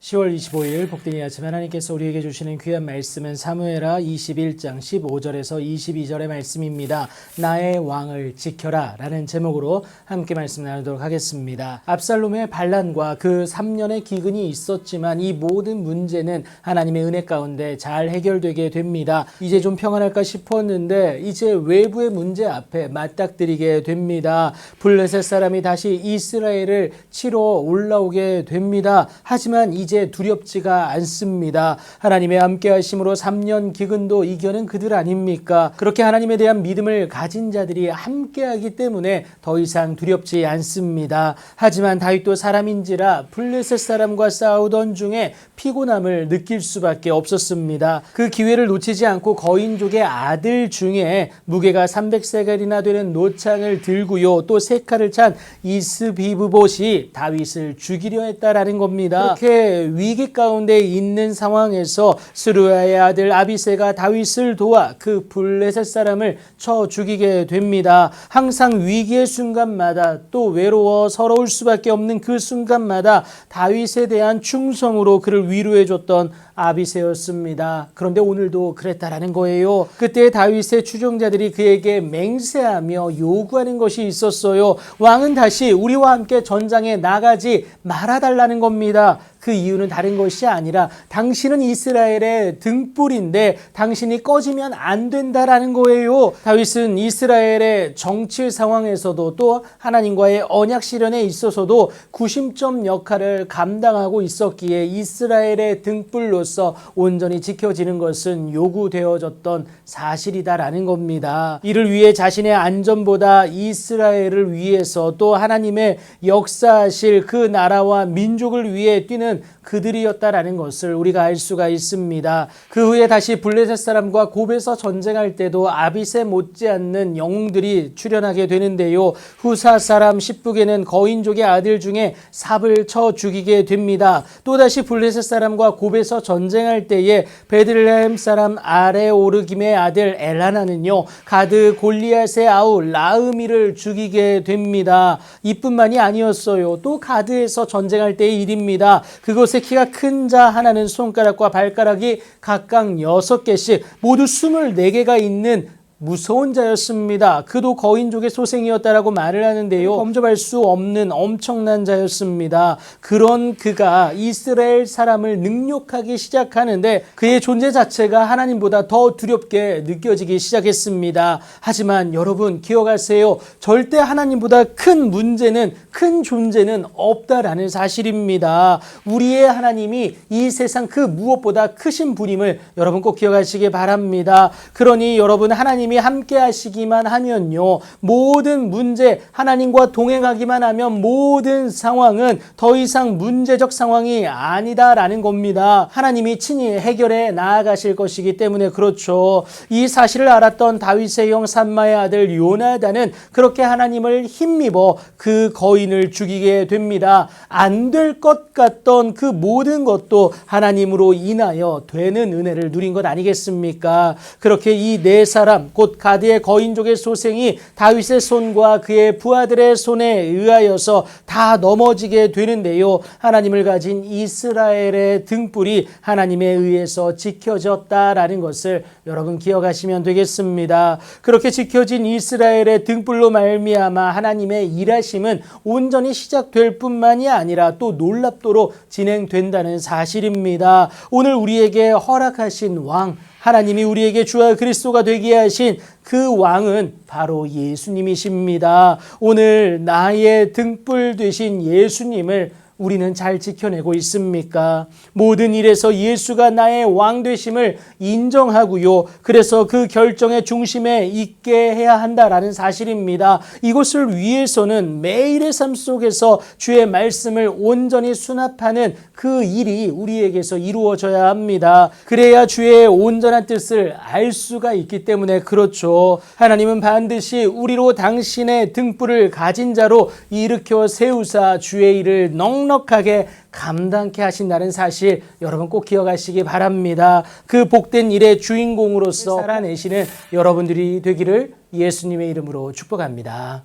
10월 25일 복된 이 아침 하나님께서 우리에게 주시는 귀한 말씀은 사무엘하 21장 15절에서 22절의 말씀입니다. 나의 왕을 지켜라 라는 제목으로 함께 말씀 나누도록 하겠습니다. 압살롬의 반란과 그 3년의 기근이 있었지만 이 모든 문제는 하나님의 은혜 가운데 잘 해결되게 됩니다. 이제 좀 평안할까 싶었는데 이제 외부의 문제 앞에 맞닥뜨리게 됩니다. 블레셋 사람이 다시 이스라엘을 치러 올라오게 됩니다. 하지만 이제 두렵지가 않습니다. 하나님의 함께 하심으로 3년 기근도 이겨낸 그들 아닙니까? 그렇게 하나님에 대한 믿음을 가진 자들이 함께 하기 때문에 더 이상 두렵지 않습니다. 하지만 다윗도 사람인지라 블레셋 사람과 싸우던 중에 피곤함을 느낄 수밖에 없었습니다. 그 기회를 놓치지 않고 거인족의 아들 중에 무게가 300세겔이나 되는 노창을 들고요. 또 세 칼을 찬 이스비브봇이 다윗을 죽이려 했다라는 겁니다. 그렇게 위기 가운데 있는 상황에서 스루야의 아들 아비새가 다윗을 도와 그 블레셋 사람을 쳐 죽이게 됩니다. 항상 위기의 순간마다 또 외로워 서러울 수밖에 없는 그 순간마다 다윗에 대한 충성으로 그를 위로해줬던 아비새였습니다. 그런데 오늘도 그랬다라는 거예요. 그때 다윗의 추종자들이 그에게 맹세하며 요구하는 것이 있었어요. 왕은 다시 우리와 함께 전장에 나가지 말아달라는 겁니다. 그 이유는 다른 것이 아니라 당신은 이스라엘의 등불인데 당신이 꺼지면 안 된다라는 거예요. 다윗은 이스라엘의 정치 상황에서도 또 하나님과의 언약 실현에 있어서도 구심점 역할을 감당하고 있었기에 이스라엘의 등불로서 온전히 지켜지는 것은 요구되어졌던 사실이다라는 겁니다. 이를 위해 자신의 안전보다 이스라엘을 위해서 또 하나님의 역사하실 그 나라와 민족을 위해 뛰는 그들이었다라는 것을 우리가 알 수가 있습니다. 그 후에 다시 블레셋 사람과 곱에서 전쟁할 때도 아비새 못지않는 영웅들이 출현하게 되는데요. 후사 사람 십북에는 거인족의 아들 중에 삽을 쳐 죽이게 됩니다. 또다시 블레셋 사람과 곱에서 전쟁할 때에 베들레헴 사람 아레오르김의 아들 엘하나는요, 가드 골리앗의 아우 라으미를 죽이게 됩니다. 이뿐만이 아니었어요. 또 가드에서 전쟁할 때의 일입니다. 그곳에 키가 큰 자 하나는 손가락과 발가락이 각각 6개씩 모두 24개가 있는 무서운 자였습니다. 그도 거인족의 소생이었다라고 말을 하는데요. 범접할 수 없는 엄청난 자였습니다. 그런 그가 이스라엘 사람을 능욕하기 시작하는데 그의 존재 자체가 하나님보다 더 두렵게 느껴지기 시작했습니다. 하지만 여러분 기억하세요. 절대 하나님보다 큰 문제는, 큰 존재는 없다라는 사실입니다. 우리의 하나님이 이 세상 그 무엇보다 크신 분임을 여러분 꼭 기억하시기 바랍니다. 그러니 여러분 하나님이 함께 하시기만 하면요, 모든 문제, 하나님과 동행하기만 하면 모든 상황은 더 이상 문제적 상황이 아니다라는 겁니다. 하나님이 친히 해결해 나아가실 것이기 때문에 그렇죠. 이 사실을 알았던 다윗의 형 삼마의 아들 요나단은 그렇게 하나님을 힘입어 그 거인을 죽이게 됩니다. 안 될 것 같던 그 모든 것도 하나님으로 인하여 되는 은혜를 누린 것 아니겠습니까? 그렇게 이 네 사람, 곧 가드의 거인족의 소생이 다윗의 손과 그의 부하들의 손에 의하여서 다 넘어지게 되는데요. 하나님을 가진 이스라엘의 등불이 하나님에 의해서 지켜졌다라는 것을 여러분 기억하시면 되겠습니다. 그렇게 지켜진 이스라엘의 등불로 말미암아 하나님의 일하심은 온전히 시작될 뿐만이 아니라 또 놀랍도록 진행된다는 사실입니다. 오늘 우리에게 허락하신 왕, 하나님이 우리에게 주와 그리스도가 되게 하신 그 왕은 바로 예수님이십니다. 오늘 나의 등불 되신 예수님을 우리는 잘 지켜내고 있습니까? 모든 일에서 예수가 나의 왕 되심을 인정하고요. 그래서 그 결정의 중심에 있게 해야 한다라는 사실입니다. 이것을 위해서는 매일의 삶 속에서 주의 말씀을 온전히 수납하는 그 일이 우리에게서 이루어져야 합니다. 그래야 주의 온전한 뜻을 알 수가 있기 때문에 그렇죠. 하나님은 반드시 우리로 당신의 등불을 가진 자로 일으켜 세우사 주의 일을 넉넉하게 감당케 하신다는 사실 여러분 꼭 기억하시기 바랍니다. 그 복된 일의 주인공으로서 살아내시는 여러분들이 되기를 예수님의 이름으로 축복합니다.